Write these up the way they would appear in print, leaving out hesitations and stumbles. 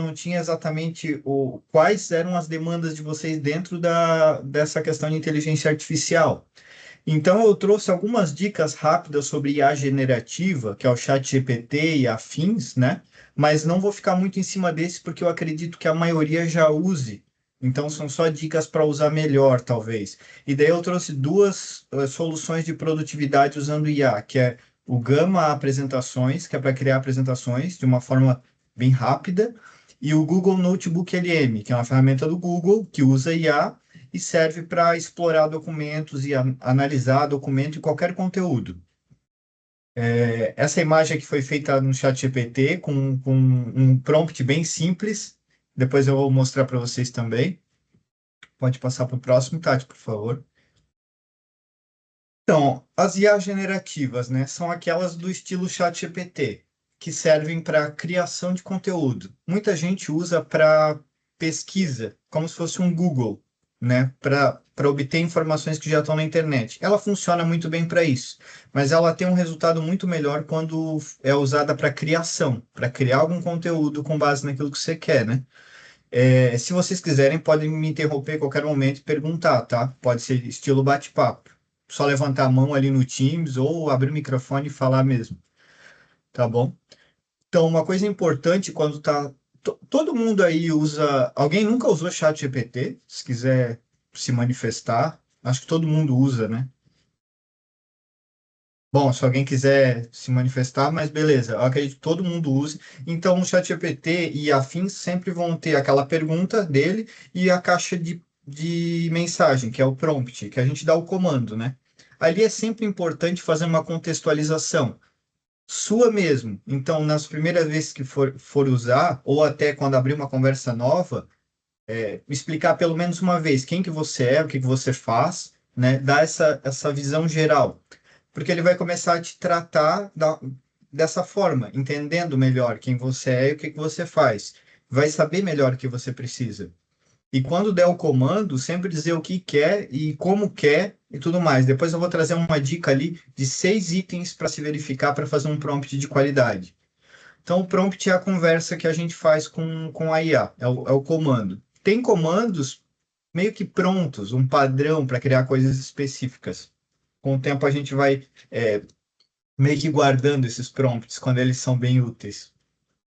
não tinha exatamente quais eram as demandas de vocês dentro dessa questão de inteligência artificial. Então, eu trouxe algumas dicas rápidas sobre IA generativa, que é o ChatGPT e afins, né? Mas não vou ficar muito em cima desse, porque eu acredito que a maioria já use. Então, são só dicas para usar melhor, talvez. E daí eu trouxe duas soluções de produtividade usando IA, que é o Gama Apresentações, que é para criar apresentações de uma forma bem rápida, e o Google Notebook LM, que é uma ferramenta do Google que usa IA e serve para explorar documentos e analisar documento e qualquer conteúdo. Essa imagem aqui foi feita no ChatGPT com um prompt bem simples. Depois eu vou mostrar para vocês também. Pode passar para o próximo, Tati, por favor. Então, as IA generativas, né, são aquelas do estilo ChatGPT, que servem para criação de conteúdo. Muita gente usa para pesquisa, como se fosse um Google, né, para obter informações que já estão na internet. Ela funciona muito bem para isso, mas ela tem um resultado muito melhor quando é usada para criação, para criar algum conteúdo com base naquilo que você quer, né? Se vocês quiserem, podem me interromper a qualquer momento e perguntar, tá? Pode ser estilo bate-papo. Só levantar a mão ali no Teams ou abrir o microfone e falar mesmo, tá bom? Então, uma coisa importante quando tá. Todo mundo aí usa. Alguém nunca usou ChatGPT? Se quiser se manifestar, acho que todo mundo usa, né? Bom, se alguém quiser se manifestar, mas beleza, eu acredito que todo mundo use. Então, o ChatGPT e afins sempre vão ter aquela pergunta dele e a caixa de mensagem, que é o prompt, que a gente dá o comando, né? Ali é sempre importante fazer uma contextualização sua mesmo. Então, nas primeiras vezes que for usar, ou até quando abrir uma conversa nova, explicar pelo menos uma vez quem que você é, o que que você faz, né? Dar essa visão geral porque ele vai começar a te tratar dessa forma, entendendo melhor quem você é e o que que você faz. Vai saber melhor o que você precisa. E quando der o comando, sempre dizer o que quer e como quer e tudo mais. Depois eu vou trazer uma dica ali de 6 itens para se verificar para fazer um prompt de qualidade. Então, o prompt é a conversa que a gente faz com a IA, é o comando. Tem comandos meio que prontos, um padrão para criar coisas específicas. Com o tempo a gente vai meio que guardando esses prompts quando eles são bem úteis.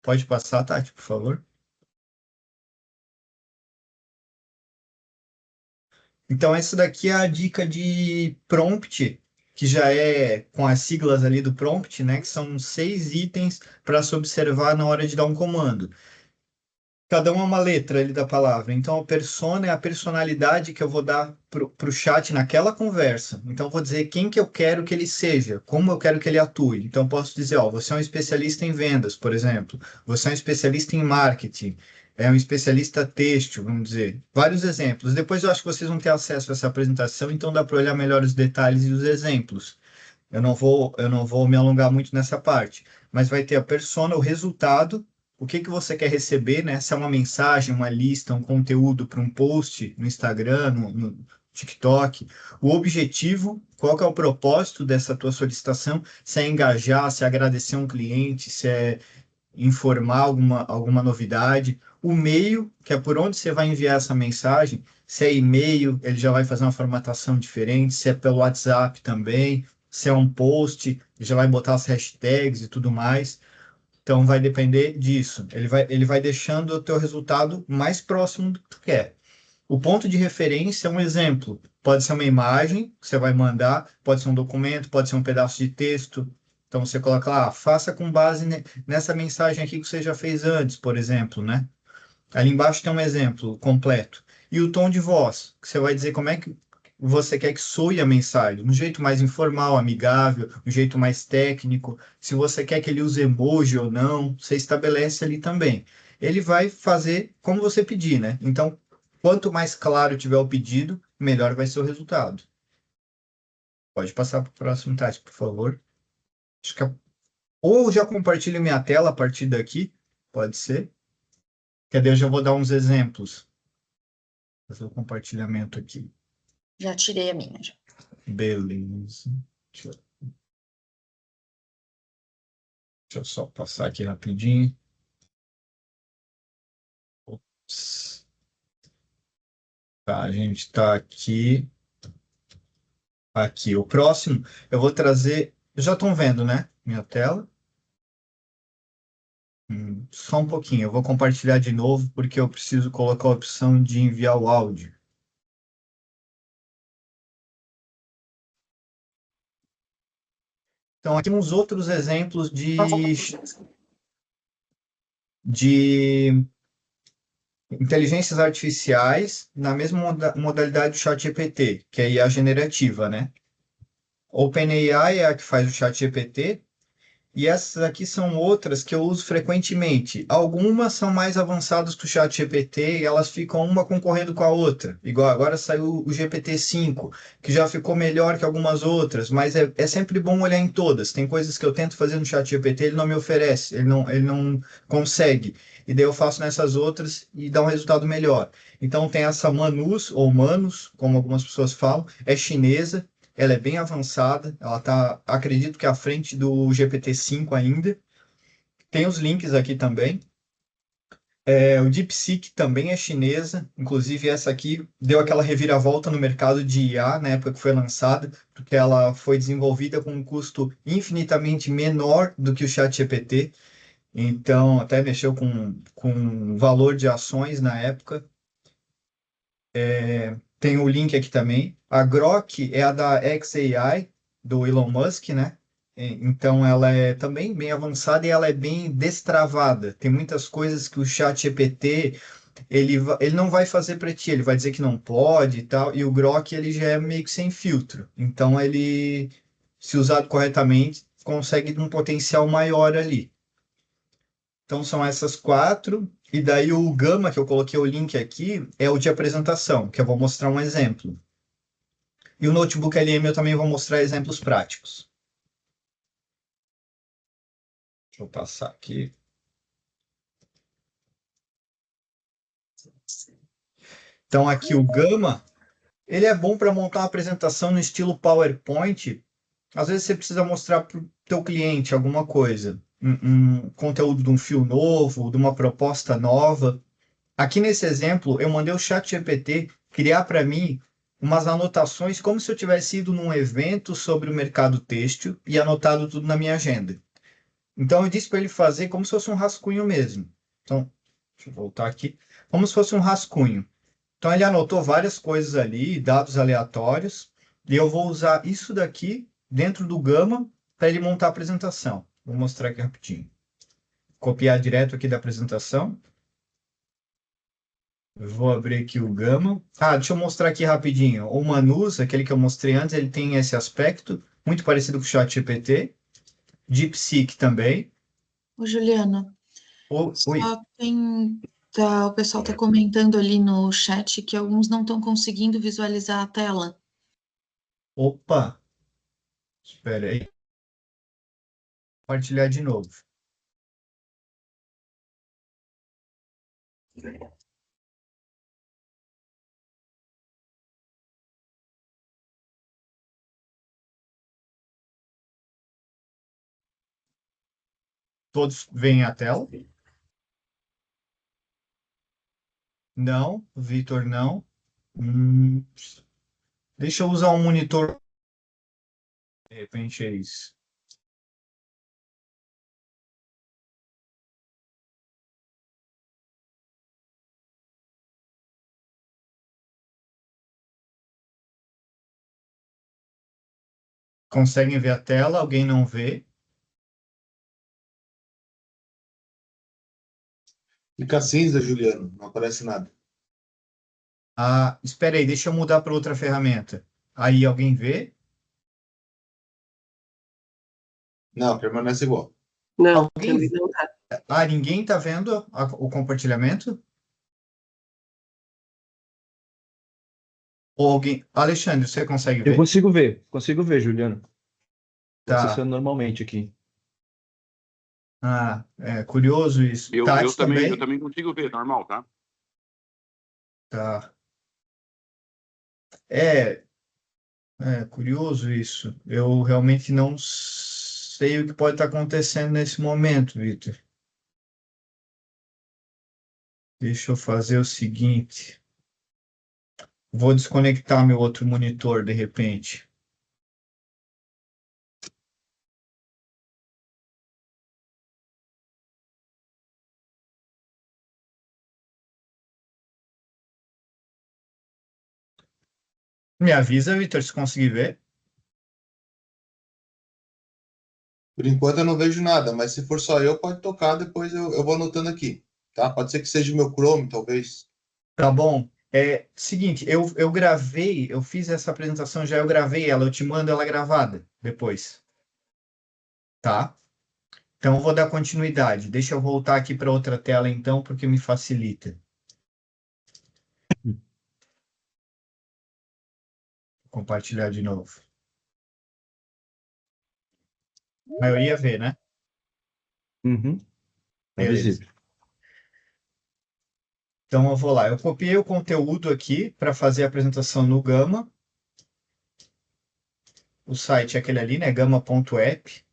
Pode passar, Tati, por favor? Então, essa daqui é a dica de prompt, que já é com as siglas ali do prompt, né? Que são 6 itens para se observar na hora de dar um comando. Cada um é uma letra ali da palavra. Então, a persona é a personalidade que eu vou dar para o chat naquela conversa. Então, eu vou dizer quem que eu quero que ele seja, como eu quero que ele atue. Então, eu posso dizer, ó, você é um especialista em vendas, por exemplo. Você é um especialista em marketing. É um especialista têxtil, vamos dizer. Vários exemplos. Depois, eu acho que vocês vão ter acesso a essa apresentação, então dá para olhar melhor os detalhes e os exemplos. Eu não vou me alongar muito nessa parte, mas vai ter a persona, o resultado, o que que você quer receber, né? Se é uma mensagem, uma lista, um conteúdo para um post no Instagram, no TikTok, o objetivo, qual que é o propósito dessa tua solicitação, se é engajar, se é agradecer um cliente, se é informar alguma novidade, o meio, que é por onde você vai enviar essa mensagem, se é e-mail, ele já vai fazer uma formatação diferente, se é pelo WhatsApp também, se é um post, ele já vai botar as hashtags e tudo mais. Então vai depender disso. Ele vai deixando o teu resultado mais próximo do que tu quer. O ponto de referência é um exemplo. Pode ser uma imagem que você vai mandar, pode ser um documento, pode ser um pedaço de texto. Então você coloca lá, faça com base nessa mensagem aqui que você já fez antes, por exemplo, né? Ali embaixo tem um exemplo completo. E o tom de voz, que você vai dizer como é que você quer que soe a mensagem, um jeito mais informal, amigável, um jeito mais técnico. Se você quer que ele use emoji ou não, você estabelece ali também. Ele vai fazer como você pedir, né? Então, quanto mais claro tiver o pedido, melhor vai ser o resultado. Pode passar para o próximo, Tati, por favor. Acho que ou já compartilho minha tela a partir daqui, pode ser. Que daí eu já vou dar uns exemplos. Fazer o compartilhamento aqui. Já tirei a minha. Já. Beleza. Deixa eu só passar aqui rapidinho. Tá, a gente está aqui. Aqui, o próximo, eu vou trazer. Já estão vendo, né? Minha tela. Só um pouquinho, eu vou compartilhar de novo porque eu preciso colocar a opção de enviar o áudio. Então, aqui uns outros exemplos de inteligências artificiais na mesma modalidade do ChatGPT, que é a IA generativa, né? OpenAI é a que faz o ChatGPT. E essas aqui são outras que eu uso frequentemente. Algumas são mais avançadas que o ChatGPT e elas ficam uma concorrendo com a outra. Igual agora saiu o GPT-5, que já ficou melhor que algumas outras, mas é sempre bom olhar em todas. Tem coisas que eu tento fazer no ChatGPT, ele não me oferece, ele não consegue. E daí eu faço nessas outras e dá um resultado melhor. Então tem essa Manus, ou Manus, como algumas pessoas falam, é chinesa, ela é bem avançada, ela está, acredito que à frente do GPT-5 ainda. Tem os links aqui também. O DeepSeek também é chinesa, inclusive essa aqui deu aquela reviravolta no mercado de IA na época que foi lançada, porque ela foi desenvolvida com um custo infinitamente menor do que o ChatGPT, então até mexeu com o valor de ações na época. Tem o link aqui também. A Grok é a da xAI, do Elon Musk, né? Então ela é também bem avançada e ela é bem destravada. Tem muitas coisas que o chat GPT ele não vai fazer para ti, ele vai dizer que não pode e tal. E o Grok ele já é meio que sem filtro. Então ele, se usado corretamente, consegue um potencial maior ali. Então são essas quatro. E daí o Gama, que eu coloquei o link aqui, é o de apresentação, que eu vou mostrar um exemplo. E o Notebook LM eu também vou mostrar exemplos práticos. Deixa eu passar aqui. Então aqui o Gama, ele é bom para montar uma apresentação no estilo PowerPoint. Às vezes você precisa mostrar para o teu cliente alguma coisa, um conteúdo de um fio novo, de uma proposta nova. Aqui nesse exemplo, eu mandei o ChatGPT criar para mim umas anotações como se eu tivesse ido num evento sobre o mercado têxtil e anotado tudo na minha agenda. Então eu disse para ele fazer como se fosse um rascunho mesmo. Então, deixa eu voltar aqui. Como se fosse um rascunho. Então ele anotou várias coisas ali, dados aleatórios, e eu vou usar isso daqui dentro do Gama para ele montar a apresentação. Vou mostrar aqui rapidinho. Copiar direto aqui da apresentação. Eu vou abrir aqui o Gama. Deixa eu mostrar aqui rapidinho. O Manus, aquele que eu mostrei antes, ele tem esse aspecto, muito parecido com o ChatGPT. DeepSeek também. Ô, Juliana, Oi. só tem. O pessoal está comentando ali no chat que alguns não estão conseguindo visualizar a tela. Opa, espera aí. Compartilhar de novo. Todos veem a tela? Não, Vitor não. Hum, deixa eu usar um monitor. De repente é isso. Conseguem ver a tela? Alguém não vê? Fica cinza, Juliano. Não aparece nada. Espera aí, deixa eu mudar para outra ferramenta. Aí alguém vê? Não, permanece igual. Não, também Alguém? não tá. Ninguém está vendo o compartilhamento? Ou alguém? Alexandre, você consegue Eu ver? consigo ver, Juliano. Tô Tá. acessando normalmente aqui. É curioso isso. Eu Tati também, eu também? também consigo ver, normal, tá? Tá. É, curioso isso. Eu realmente não sei o que pode estar acontecendo nesse momento, Vitor. Deixa eu fazer o seguinte. Vou desconectar meu outro monitor de repente. Me avisa, Vitor, se conseguir ver. Por enquanto eu não vejo nada, mas se for só eu, pode tocar, depois eu vou anotando aqui, tá? Pode ser que seja o meu Chrome, talvez. Tá bom. É seguinte, eu gravei, eu fiz essa apresentação já, eu gravei ela, eu te mando ela gravada depois, tá? Então eu vou dar continuidade. Deixa eu voltar aqui para outra tela então, porque me facilita. Vou compartilhar de novo. A maioria vê, né? Uhum. Tá Beleza. visível. Então eu vou lá. Eu copiei o conteúdo aqui para fazer a apresentação no Gama. O site é aquele ali, né? Gama.app.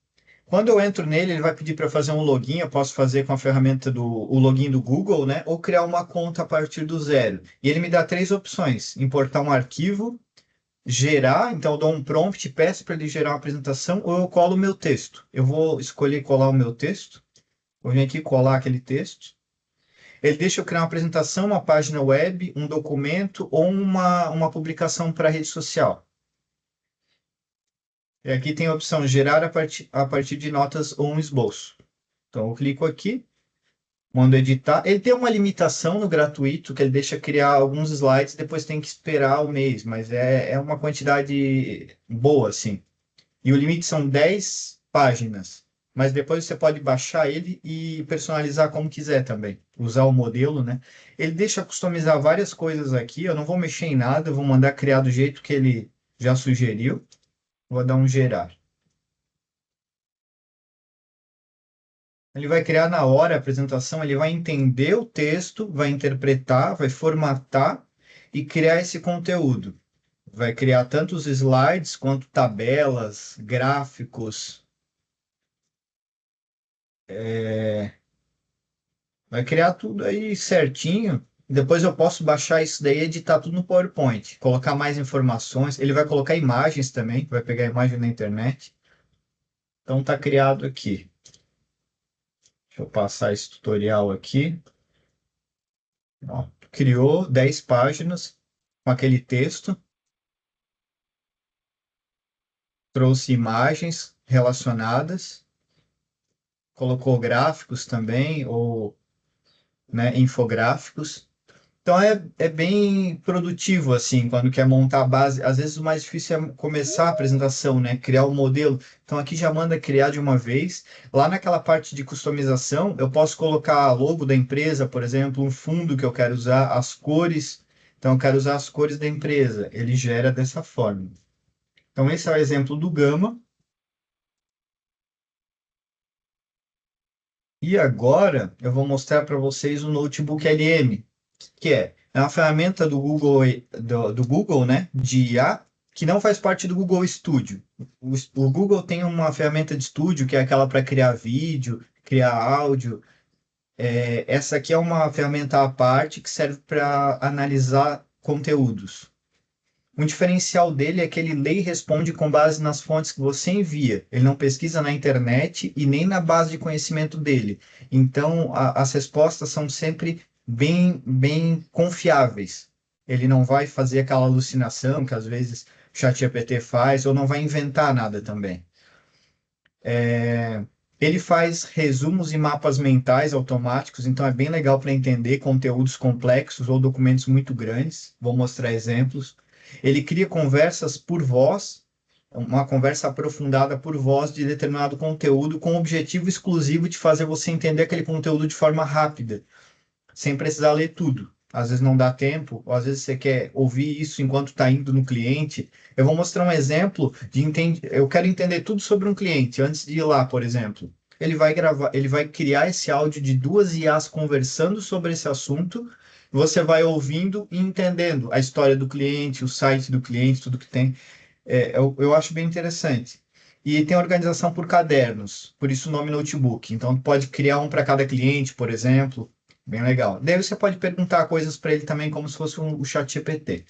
Quando eu entro nele, ele vai pedir para fazer um login. Eu posso fazer com a ferramenta do o login do Google, né? Ou criar uma conta a partir do zero. E ele me dá três opções: importar um arquivo, gerar. Então eu dou um prompt, peço para ele gerar uma apresentação, ou eu colo o meu texto. Eu vou escolher colar o meu texto. Vou vir aqui colar aquele texto. Ele deixa eu criar uma apresentação, uma página web, um documento ou uma publicação para rede social. E aqui tem a opção gerar a partir de notas ou um esboço. Então eu clico aqui, mando editar. Ele tem uma limitação no gratuito, que ele deixa criar alguns slides, depois tem que esperar o mês, mas é uma quantidade boa, assim. E o limite são 10 páginas. Mas depois você pode baixar ele e personalizar como quiser também. Usar o modelo, né? Ele deixa customizar várias coisas aqui. Eu não vou mexer em nada, eu vou mandar criar do jeito que ele já sugeriu. Vou dar um gerar. Ele vai criar na hora a apresentação, ele vai entender o texto, vai interpretar, vai formatar e criar esse conteúdo. Vai criar tanto os slides quanto tabelas, gráficos. Vai criar tudo aí certinho. Depois eu posso baixar isso daí e editar tudo no PowerPoint. Colocar mais informações. Ele vai colocar imagens também, vai pegar imagem na internet. Então tá criado aqui. Deixa eu passar esse tutorial aqui. Ó, criou 10 páginas com aquele texto. Trouxe imagens relacionadas. Colocou gráficos também, ou né, infográficos. Então é bem produtivo, assim, quando quer montar a base. Às vezes o mais difícil é começar a apresentação, né? Criar o modelo. Então aqui já manda criar de uma vez. Lá naquela parte de customização, eu posso colocar logo da empresa, por exemplo, um fundo que eu quero usar, as cores. Então eu quero usar as cores da empresa. Ele gera dessa forma. Então esse é o exemplo do Gama. E agora eu vou mostrar para vocês o Notebook LM, que é uma ferramenta do Google, do Google, né, de IA, que não faz parte do Google Studio. O Google tem uma ferramenta de estúdio que é aquela para criar vídeo, criar áudio. Essa aqui é uma ferramenta à parte que serve para analisar conteúdos. Um diferencial dele é que ele lê e responde com base nas fontes que você envia. Ele não pesquisa na internet e nem na base de conhecimento dele. Então, as respostas são sempre bem confiáveis. Ele não vai fazer aquela alucinação que às vezes o ChatGPT faz, ou não vai inventar nada também. Ele faz resumos e mapas mentais automáticos, então é bem legal para entender conteúdos complexos ou documentos muito grandes. Vou mostrar exemplos. Ele cria conversas por voz, uma conversa aprofundada por voz de determinado conteúdo, com o objetivo exclusivo de fazer você entender aquele conteúdo de forma rápida, sem precisar ler tudo. Às vezes não dá tempo, ou às vezes você quer ouvir isso enquanto está indo no cliente. Eu vou mostrar um exemplo de eu quero entender tudo sobre um cliente antes de ir lá, por exemplo. Ele vai gravar, ele vai criar esse áudio de duas IAs conversando sobre esse assunto. Você vai ouvindo e entendendo a história do cliente, o site do cliente, tudo que tem. Eu acho bem interessante. E tem organização por cadernos, por isso o nome notebook. Então, pode criar um para cada cliente, por exemplo. Bem legal. Daí você pode perguntar coisas para ele também, como se fosse o chat GPT.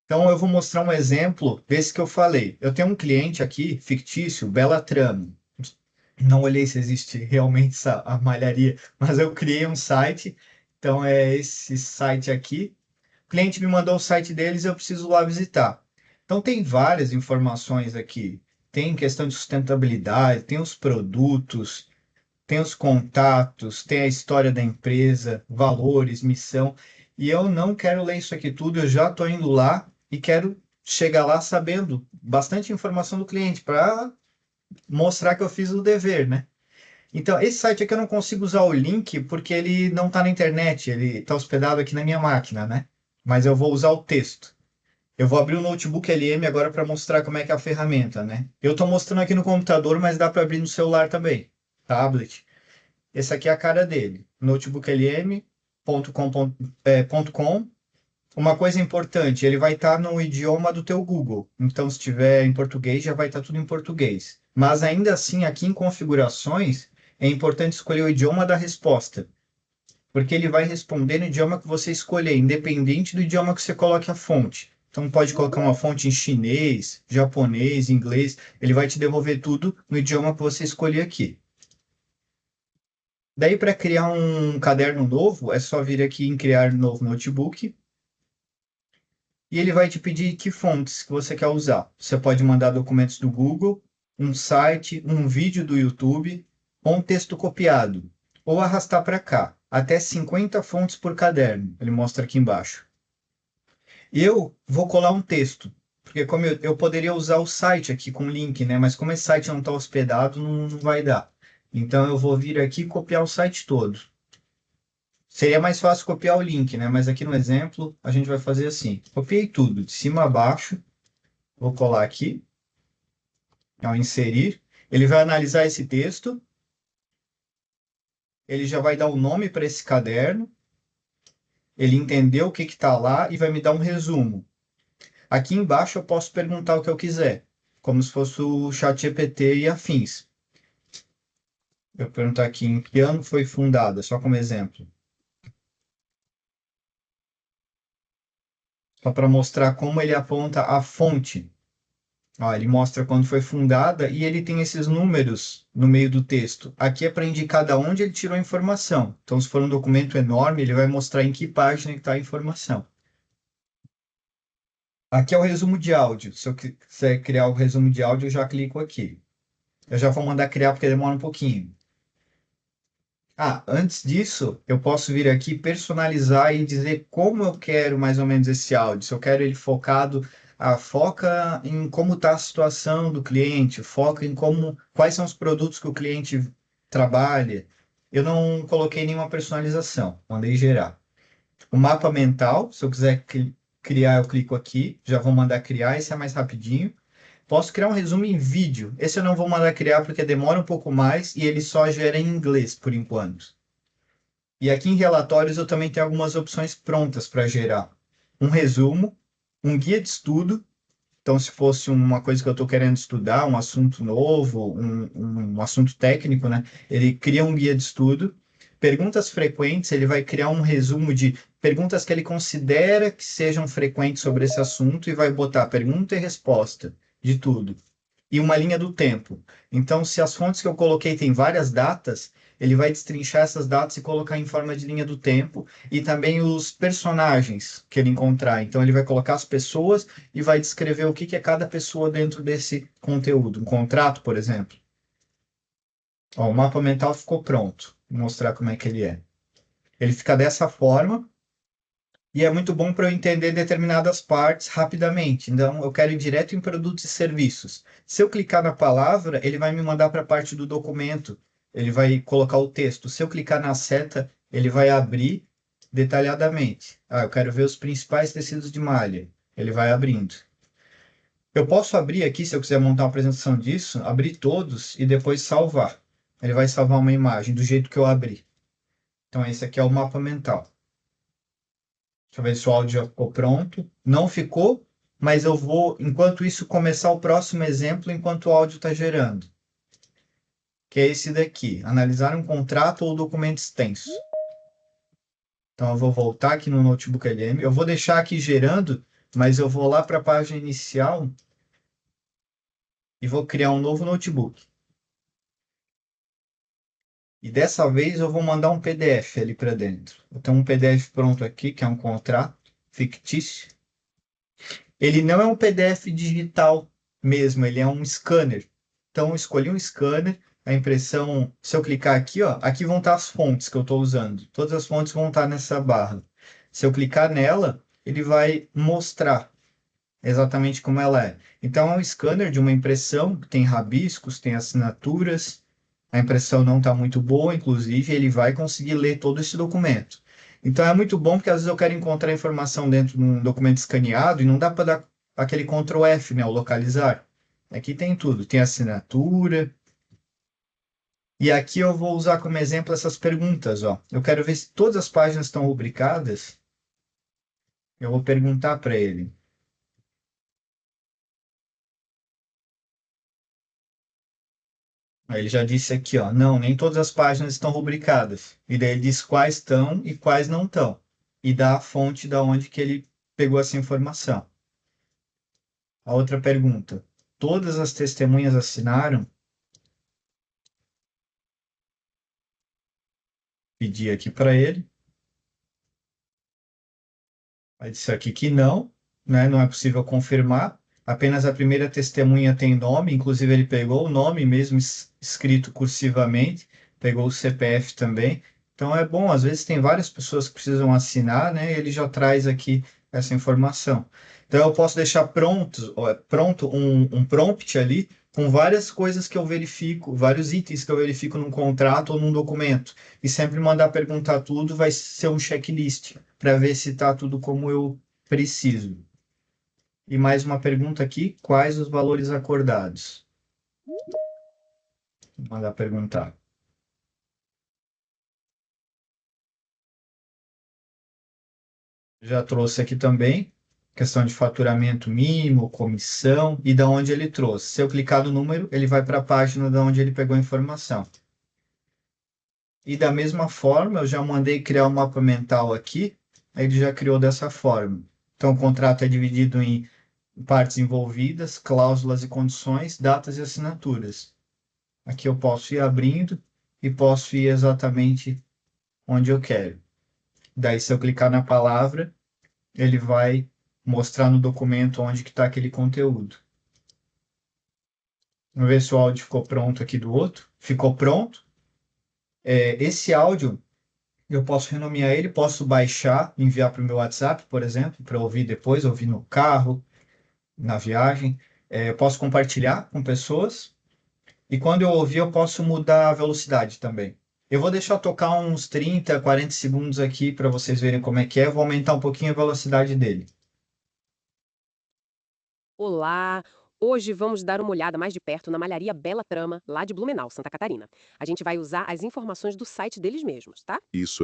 Então, eu vou mostrar um exemplo desse que eu falei. Eu tenho um cliente aqui, fictício, Belatrame. Não olhei se existe realmente essa a malharia, mas eu criei um site. Então, é esse site aqui. O cliente me mandou o site deles, eu preciso lá visitar. Então, tem várias informações aqui. Tem questão de sustentabilidade, tem os produtos, tem os contatos, tem a história da empresa, valores, missão. E eu não quero ler isso aqui tudo, eu já estou indo lá e quero chegar lá sabendo bastante informação do cliente para mostrar que eu fiz o dever, né? Então, esse site aqui eu não consigo usar o link porque ele não está na internet, ele está hospedado aqui na minha máquina, né? Mas eu vou usar o texto. Eu vou abrir o notebook LM agora para mostrar como é que é a ferramenta, né? Eu estou mostrando aqui no computador, mas dá para abrir no celular também, tablet. Esse aqui é a cara dele, notebooklm.com.com. Uma coisa importante, ele vai estar no idioma do teu Google. Então, se tiver em português, já vai estar tudo em português. Mas ainda assim, aqui em configurações, é importante escolher o idioma da resposta, porque ele vai responder no idioma que você escolher, independente do idioma que você coloque a fonte. Então, pode colocar uma fonte em chinês, japonês, inglês, ele vai te devolver tudo no idioma que você escolher aqui. Daí, para criar um caderno novo, é só vir aqui em criar novo notebook e ele vai te pedir que fontes que você quer usar. Você pode mandar documentos do Google, um site, um vídeo do YouTube ou um texto copiado, ou arrastar para cá, até 50 fontes por caderno. Ele mostra aqui embaixo. Eu vou colar um texto, porque como eu poderia usar o site aqui com link, né? Mas como esse site não está hospedado, não vai dar. Então eu vou vir aqui e copiar o site todo. Seria mais fácil copiar o link, né? Mas aqui no exemplo a gente vai fazer assim. Copiei tudo, de cima a baixo. Vou colar aqui. Ao inserir, ele vai analisar esse texto. Ele já vai dar um nome para esse caderno. Ele entendeu o que está lá e vai me dar um resumo. Aqui embaixo eu posso perguntar o que eu quiser, como se fosse o ChatGPT e afins. Eu vou perguntar aqui em que ano foi fundada, só como exemplo. Só para mostrar como ele aponta a fonte. Ó, ele mostra quando foi fundada e ele tem esses números no meio do texto. Aqui é para indicar de onde ele tirou a informação. Então, se for um documento enorme, ele vai mostrar em que página está a informação. Aqui é o resumo de áudio. Se eu quiser criar o resumo de áudio, eu já clico aqui. Eu já vou mandar criar porque demora um pouquinho. Antes disso, eu posso vir aqui personalizar e dizer como eu quero mais ou menos esse áudio. Se eu quero ele focado, foca em como está a situação do cliente, foca em quais são os produtos que o cliente trabalha. Eu não coloquei nenhuma personalização, mandei gerar. O mapa mental, se eu quiser criar, eu clico aqui, já vou mandar criar, esse é mais rapidinho. Posso criar um resumo em vídeo. Esse eu não vou mandar criar porque demora um pouco mais e ele só gera em inglês por enquanto. E aqui em relatórios eu também tenho algumas opções prontas para gerar. Um resumo, um guia de estudo. Então, se fosse uma coisa que eu estou querendo estudar, um assunto novo, um assunto técnico, né? Ele cria um guia de estudo. Perguntas frequentes, ele vai criar um resumo de perguntas que ele considera que sejam frequentes sobre esse assunto e vai botar pergunta e resposta de tudo. E uma linha do tempo. Então, se as fontes que eu coloquei têm várias datas, ele vai destrinchar essas datas e colocar em forma de linha do tempo e também os personagens que ele encontrar. Então, ele vai colocar as pessoas e vai descrever o que é cada pessoa dentro desse conteúdo. Um contrato, por exemplo. Ó, o mapa mental ficou pronto. Vou mostrar como é que ele é. Ele fica dessa forma e é muito bom para eu entender determinadas partes rapidamente. Então, eu quero ir direto em produtos e serviços. Se eu clicar na palavra, ele vai me mandar para a parte do documento. Ele vai colocar o texto. Se eu clicar na seta, ele vai abrir detalhadamente. Eu quero ver os principais tecidos de malha. Ele vai abrindo. Eu posso abrir aqui, se eu quiser montar uma apresentação disso, abrir todos e depois salvar. Ele vai salvar uma imagem do jeito que eu abri. Então, esse aqui é o mapa mental. Deixa eu ver se o áudio já ficou pronto. Não ficou, mas eu vou, enquanto isso, começar o próximo exemplo enquanto o áudio está gerando. Que é esse daqui. Analisar um contrato ou documento extenso. Então, eu vou voltar aqui no Notebook LM. Eu vou deixar aqui gerando mas eu vou lá para a página inicial e vou criar um novo notebook. E dessa vez eu vou mandar um PDF ali para dentro. Eu tenho um PDF pronto aqui, que é um contrato fictício. Ele não é um PDF digital mesmo, ele é um scanner. Então, eu escolhi um scanner, a impressão, se eu clicar aqui, ó, aqui vão estar as fontes que eu estou usando. Todas as fontes vão estar nessa barra. Se eu clicar nela, ele vai mostrar exatamente como ela é. Então, é um scanner de uma impressão, tem rabiscos, tem assinaturas. A impressão não está muito boa, inclusive, ele vai conseguir ler todo esse documento. Então, é muito bom porque às vezes eu quero encontrar informação dentro de um documento escaneado e não dá para dar aquele Ctrl F, né, o localizar. Aqui tem tudo, tem assinatura. E aqui eu vou usar como exemplo essas perguntas, ó. Eu quero ver se todas as páginas estão rubricadas. Eu vou perguntar para ele. Aí ele já disse aqui, ó, não, nem todas as páginas estão rubricadas. E daí ele diz quais estão e quais não estão. E dá a fonte da onde que ele pegou essa informação. A outra pergunta, todas as testemunhas assinaram? Pedi aqui para ele. Aí disse aqui que não, né, não é possível confirmar. Apenas a primeira testemunha tem nome, inclusive ele pegou o nome mesmo escrito cursivamente, pegou o CPF também. Então é bom, às vezes tem várias pessoas que precisam assinar, né? E ele já traz aqui essa informação. Então eu posso deixar pronto um prompt ali com várias coisas que eu verifico, vários itens que eu verifico num contrato ou num documento. E sempre mandar perguntar tudo vai ser um checklist para ver se está tudo como eu preciso. E mais uma pergunta aqui: quais os valores acordados? Vou mandar perguntar. Já trouxe aqui também questão de faturamento mínimo, comissão e da onde ele trouxe. Se eu clicar no número, ele vai para a página da onde ele pegou a informação. E da mesma forma, eu já mandei criar um mapa mental aqui, aí ele já criou dessa forma. Então, o contrato é dividido em partes envolvidas, cláusulas e condições, datas e assinaturas. Aqui eu posso ir abrindo e posso ir exatamente onde eu quero. Daí, se eu clicar na palavra, ele vai mostrar no documento onde que está aquele conteúdo. Vamos ver se o áudio ficou pronto aqui do outro. Ficou pronto. Esse áudio, eu posso renomear ele, posso baixar, enviar para o meu WhatsApp, por exemplo, para ouvir depois, ouvir no carro, na viagem. Eu posso compartilhar com pessoas. E quando eu ouvir, eu posso mudar a velocidade também. Eu vou deixar tocar uns 30, 40 segundos aqui para vocês verem como é que é. Eu vou aumentar um pouquinho a velocidade dele. Olá! Hoje vamos dar uma olhada mais de perto na malharia Bela Trama, lá de Blumenau, Santa Catarina. A gente vai usar as informações do site deles mesmos, tá? Isso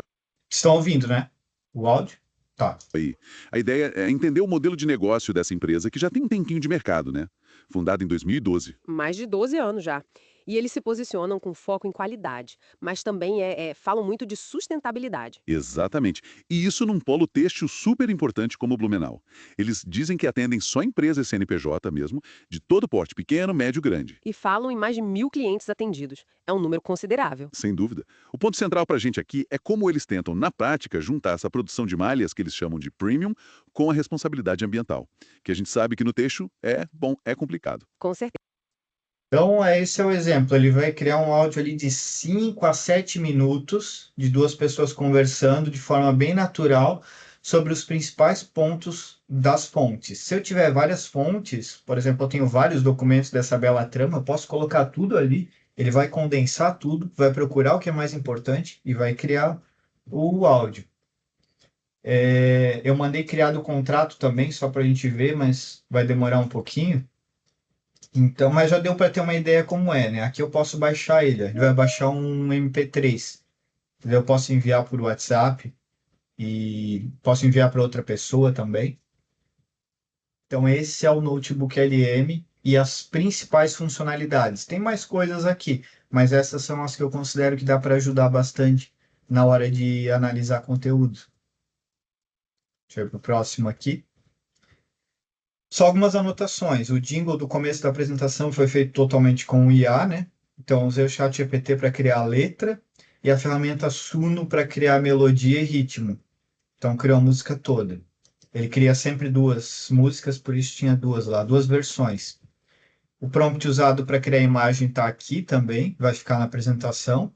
Estão ouvindo, né? O áudio? Tá. aí. A ideia é entender o modelo de negócio dessa empresa, que já tem um tempinho de mercado, né? Fundada em 2012. Mais de 12 anos já. E eles se posicionam com foco em qualidade, mas também falam muito de sustentabilidade. Exatamente. E isso num polo têxtil super importante como o Blumenau. Eles dizem que atendem só empresas CNPJ mesmo, de todo porte, pequeno, médio, grande. E falam em mais de 1.000 clientes atendidos. É um número considerável. Sem dúvida. O ponto central pra gente aqui é como eles tentam, na prática, juntar essa produção de malhas que eles chamam de premium com a responsabilidade ambiental. Que a gente sabe que no têxtil é complicado. Com certeza. Então, esse é o exemplo. Ele vai criar um áudio ali de 5 a 7 minutos de duas pessoas conversando de forma bem natural sobre os principais pontos das fontes. Se eu tiver várias fontes, por exemplo, eu tenho vários documentos dessa bela trama, eu posso colocar tudo ali, ele vai condensar tudo, vai procurar o que é mais importante e vai criar o áudio. Eu mandei criar do contrato também, só para a gente ver, mas vai demorar um pouquinho. Então, mas já deu para ter uma ideia como é, né? Aqui eu posso baixar ele. Ele vai baixar um MP3. Eu posso enviar por WhatsApp e posso enviar para outra pessoa também. Então, esse é o Notebook LM e as principais funcionalidades. Tem mais coisas aqui, mas essas são as que eu considero que dá para ajudar bastante na hora de analisar conteúdo. Deixa eu ir para o próximo aqui. Só algumas anotações. O jingle do começo da apresentação foi feito totalmente com o IA, né? Então, usei o ChatGPT para criar a letra e a ferramenta Suno para criar melodia e ritmo. Então, criou a música toda. Ele cria sempre duas músicas, por isso tinha duas lá, duas versões. O prompt usado para criar a imagem está aqui também, vai ficar na apresentação.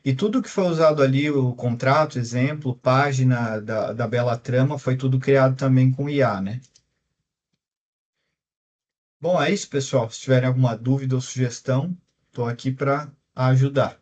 E tudo que foi usado ali, o contrato, exemplo, página da Bela Trama, foi tudo criado também com IA, né? Bom, é isso, pessoal. Se tiverem alguma dúvida ou sugestão, estou aqui para ajudar.